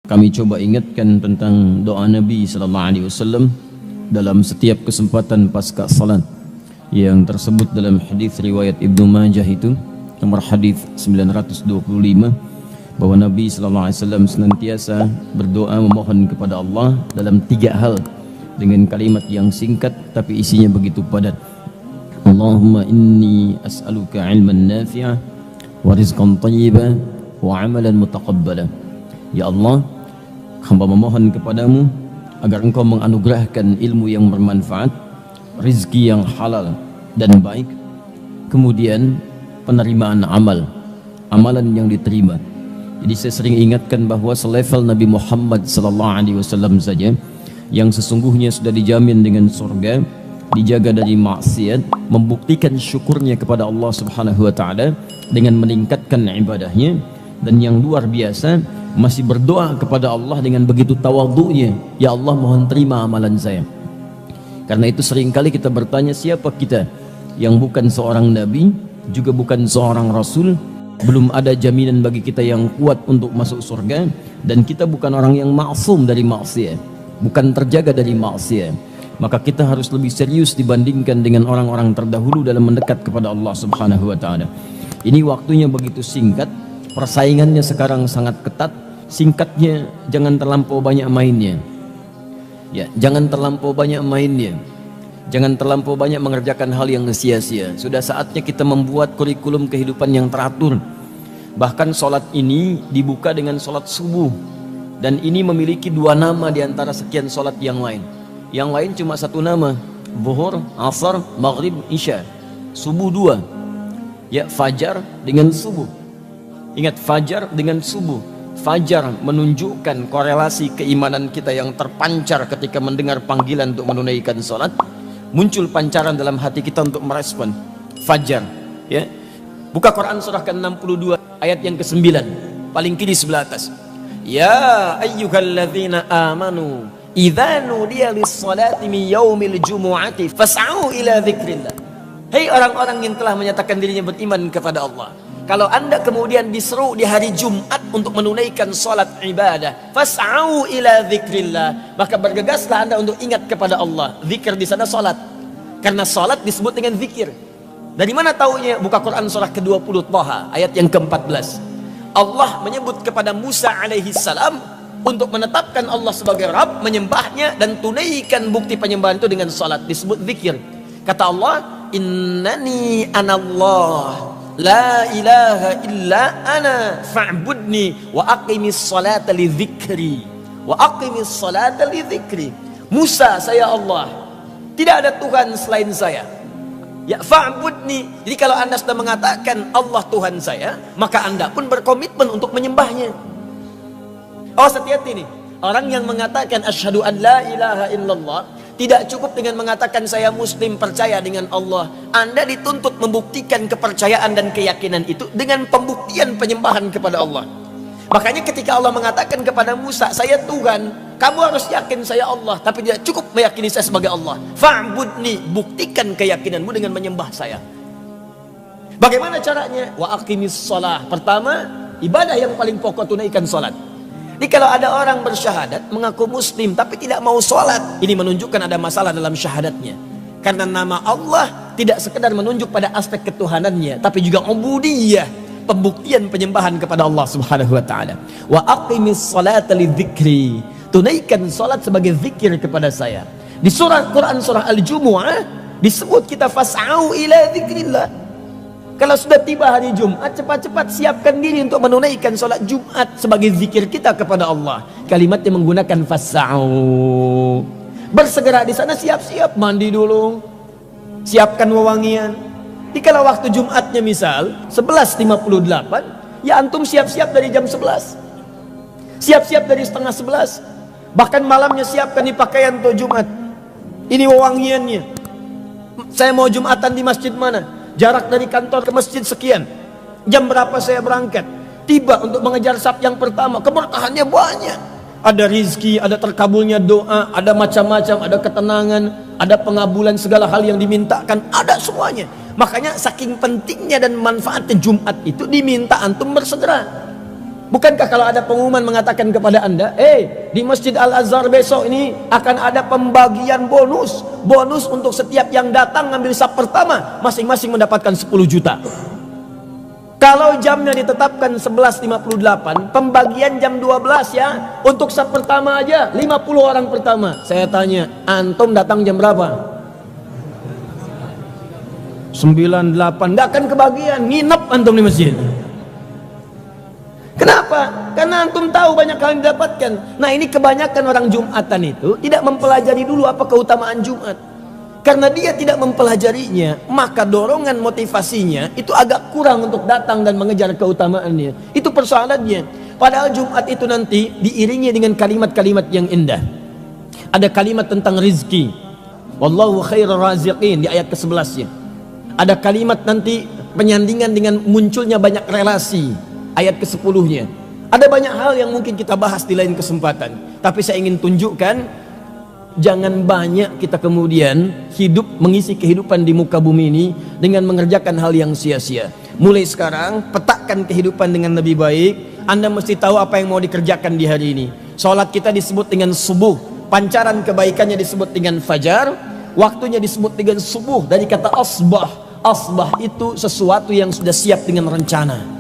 Kami coba ingatkan tentang doa Nabi sallallahu alaihi wasallam dalam setiap kesempatan pasca salat yang tersebut dalam hadis riwayat Ibnu Majah itu nomor hadis 925 bahwa Nabi sallallahu alaihi wasallam senantiasa berdoa memohon kepada Allah dalam 3 hal dengan kalimat yang singkat tapi isinya begitu padat. Allahumma inni as'aluka ilman nafi'a wa rizqan thayyiban wa amalan mutaqabbala. Ya Allah, hamba memohon kepadamu agar engkau menganugerahkan ilmu yang bermanfaat, rizki yang halal dan baik, kemudian penerimaan amalan yang diterima. Jadi saya sering ingatkan bahwa selevel Nabi Muhammad SAW saja yang sesungguhnya sudah dijamin dengan surga, dijaga dari maksiat, membuktikan syukurnya kepada Allah Subhanahu wa taala dengan meningkatkan ibadahnya, dan yang luar biasa masih berdoa kepada Allah dengan begitu tawadhu'nya, ya Allah mohon terima amalan saya. Karena itu seringkali kita bertanya, siapa kita yang bukan seorang nabi, juga bukan seorang rasul, belum ada jaminan bagi kita yang kuat untuk masuk surga, dan kita bukan orang yang maksum dari maksiat, bukan terjaga dari maksiat. Maka kita harus lebih serius dibandingkan dengan orang-orang terdahulu dalam mendekat kepada Allah Subhanahu wa taala. Ini waktunya begitu singkat, persaingannya sekarang sangat ketat. Singkatnya, jangan terlampau banyak mainnya. Ya, jangan terlampau banyak mainnya. Jangan terlampau banyak mengerjakan hal yang sia-sia. Sudah saatnya kita membuat kurikulum kehidupan yang teratur. Bahkan sholat ini dibuka dengan sholat subuh, dan ini memiliki 2 nama di antara sekian sholat yang lain. Yang lain cuma 1 nama, zuhur, asar, maghrib, isya. Subuh 2. Ya, fajar dengan subuh. Ingat, fajar dengan subuh. Fajar menunjukkan korelasi keimanan kita yang terpancar ketika mendengar panggilan untuk menunaikan sholat. Muncul pancaran dalam hati kita untuk merespon fajar. Ya, buka Quran surah ke-62 ayat yang ke-9, paling kiri sebelah atas. Ya ayyuhalladzina amanu idza nudiya lis-salati min yaumil jumu'ati fas'au ila dzikrillah. Hei orang-orang yang telah menyatakan dirinya beriman kepada Allah, kalau anda kemudian diseru di hari Jumat untuk menunaikan sholat ibadah, fas'au ila dzikrillah, maka bergegaslah anda untuk ingat kepada Allah. Zikir di sana sholat, karena sholat disebut dengan zikir. Dari mana taunya? Buka Quran surah ke-20 Thaha ayat yang ke-14. Allah menyebut kepada Musa alaihi salam untuk menetapkan Allah sebagai Rabb, menyembahnya dan tunaikan bukti penyembahan itu dengan sholat, disebut zikir. Kata Allah, innani anallah la ilaha illa ana fa'budni wa aqimis salata li dzikri wa aqimis salata li dzikri. Musa, saya Allah, tidak ada Tuhan selain saya. Ya, fa'budni. Jadi kalau anda sudah mengatakan Allah Tuhan saya, maka anda pun berkomitmen untuk menyembahnya. Oh, hati-hati nih, orang yang mengatakan asyhadu an la ilaha illallah, tidak cukup dengan mengatakan saya muslim, percaya dengan Allah. Anda dituntut membuktikan kepercayaan dan keyakinan itu dengan pembuktian penyembahan kepada Allah. Makanya ketika Allah mengatakan kepada Musa, saya Tuhan, kamu harus yakin saya Allah, tapi tidak cukup meyakini saya sebagai Allah. Fa'budni, buktikan keyakinanmu dengan menyembah saya. Bagaimana caranya? Wa aqimis shalah. Pertama, ibadah yang paling pokok, tunaikan salat. Jadi kalau ada orang bersyahadat, mengaku muslim tapi tidak mau sholat, ini menunjukkan ada masalah dalam syahadatnya. Karena nama Allah tidak sekedar menunjuk pada aspek ketuhanannya, tapi juga ubudiyah, pembuktian penyembahan kepada Allah Subhanahu wa taala. Wa aqimis salata lidzikri, tunaikan salat sebagai zikir kepada saya. Di surah Quran surah Al-Jumu'ah disebut kita fas'au ila dzikrillah. Kalau sudah tiba hari Jumat, cepat-cepat siapkan diri untuk menunaikan sholat Jumat sebagai zikir kita kepada Allah. Kalimatnya menggunakan fas'au. Bersegera di sana, siap-siap mandi dulu, siapkan wewangian. Di kalau waktu Jumatnya misal 11.58, ya antum siap-siap dari jam 11. Siap-siap dari setengah 11. Bahkan malamnya siapkan di pakaian untuk Jumat. Ini wewangiannya. Saya mau Jumatan di masjid mana? Jarak dari kantor ke masjid sekian. Jam berapa saya berangkat? Tiba untuk mengejar saf yang pertama. Keberkahannya banyak. Ada rizki, ada terkabulnya doa, ada macam-macam, ada ketenangan, ada pengabulan segala hal yang dimintakan, ada semuanya. Makanya saking pentingnya dan manfaatnya Jumat itu diminta antum bersegera. Bukankah kalau ada pengumuman mengatakan kepada Anda, di Masjid Al-Azhar besok ini akan ada pembagian bonus. Bonus untuk setiap yang datang ngambil saf pertama, masing-masing mendapatkan 10 juta. Kalau jamnya ditetapkan 11.58, pembagian jam 12 ya. Untuk saf pertama aja 50 orang pertama. Saya tanya, antum datang jam berapa? 98, nggak akan kebagian, nginep antum di masjid. Kenapa? Karena antum tahu banyak hal yang didapatkan. Nah, ini kebanyakan orang Jumatan itu tidak mempelajari dulu apa keutamaan Jumat. Karena dia tidak mempelajarinya, maka dorongan motivasinya itu agak kurang untuk datang dan mengejar keutamaannya. Itu persoalannya. Padahal Jumat itu nanti diiringi dengan kalimat-kalimat yang indah. Ada kalimat tentang rizki, wallahu khairur raziqin, di ayat ke-11-nya. Ada kalimat nanti penyandingan dengan munculnya banyak relasi, ayat ke-10-nya. Ada banyak hal yang mungkin kita bahas di lain kesempatan, tapi saya ingin tunjukkan, jangan banyak kita kemudian hidup mengisi kehidupan di muka bumi ini dengan mengerjakan hal yang sia-sia. Mulai sekarang petakkan kehidupan dengan lebih baik. Anda mesti tahu apa yang mau dikerjakan di hari ini. Sholat kita disebut dengan subuh, pancaran kebaikannya disebut dengan fajar, waktunya disebut dengan subuh dari kata asbah. Asbah itu sesuatu yang sudah siap dengan rencana.